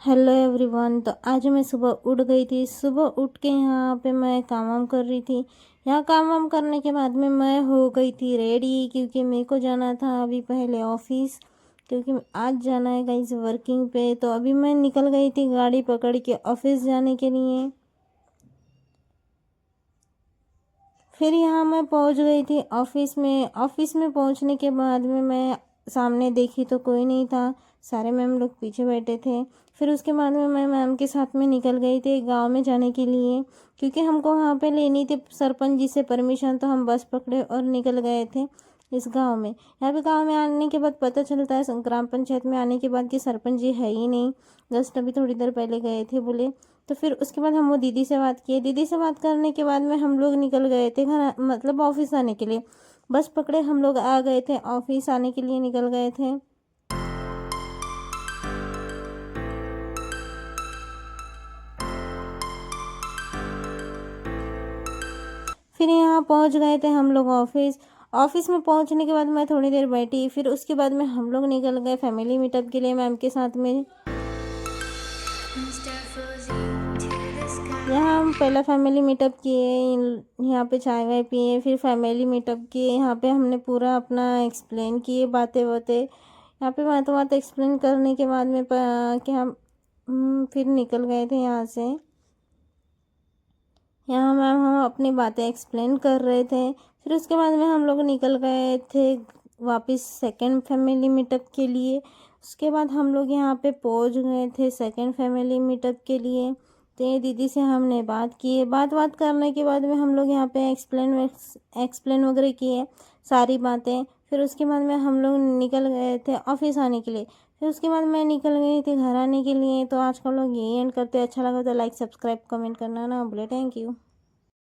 Hello everyone. तो आज मैं सुबह उठ गई थी। सुबह उठ के यहाँ पे मैं काम वाम कर रही थी। यहाँ काम वाम करने के बाद में मैं हो गई थी रेडी, क्योंकि मेरे को जाना था अभी पहले ऑफिस, क्योंकि आज जाना है कहीं वर्किंग पे। तो अभी मैं निकल गई थी गाड़ी पकड़ के ऑफिस जाने के लिए। फिर यहाँ मैं पहुँच गई थी ऑफिस में। ऑफिस में पहुँचने के बाद में मैं सामने देखी तो कोई नहीं था, सारे मैम लोग पीछे बैठे थे। फिर उसके बाद में मैं मैम के साथ में निकल गई थी गांव में जाने के लिए, क्योंकि हमको वहाँ पे लेनी थी सरपंच जी से परमिशन। तो हम बस पकड़े और निकल गए थे इस गांव में। यहाँ पे गांव में आने के बाद पता चलता है, ग्राम पंचायत में आने के बाद कि सरपंच जी है ही नहीं। जस्ट अभी थोड़ी देर पहले गए थे बोले। तो फिर उसके बाद हम वो दीदी से बात किए। दीदी से बात करने के बाद में हम लोग निकल गए थे घर, मतलब ऑफिस आने के लिए। बस पकड़े हम लोग आ गए थे, ऑफिस आने के लिए निकल गए थे। फिर यहाँ पहुँच गए थे हम लोग ऑफिस। ऑफिस में पहुँचने के बाद मैं थोड़ी देर बैठी। फिर उसके बाद में हम लोग निकल गए फैमिली मीटअप के लिए मैम के साथ में। यहाँ हम पहला फैमिली मीटअप किए, यहाँ पे चाय वाय पिए, फिर फैमिली मीटअप किए। यहाँ पे हमने पूरा अपना एक्सप्लेन किए बातें बातें। यहाँ पे बातें बातें एक्सप्लेन करने के बाद में कि फिर निकल गए थे यहाँ से। यहाँ मैम हम अपनी बातें एक्सप्लेन कर रहे थे। फिर उसके बाद में हम लोग निकल गए थे वापस सेकंड फैमिली मीटअप के लिए। उसके बाद हम लोग यहाँ पे पहुँच गए थे सेकंड फैमिली मीटअप के लिए। तो ये दीदी से हमने बात की। बात करने के बाद में हम लोग यहाँ पे एक्सप्लेन वगैरह किए सारी बातें। फिर उसके बाद में हम लोग निकल गए थे ऑफिस आने के लिए। फिर उसके बाद मैं निकल गई थी घर आने के लिए। तो आज का लोग यही एंड करते। अच्छा लगा तो लाइक सब्सक्राइब कमेंट करना ना भूले। Thank you.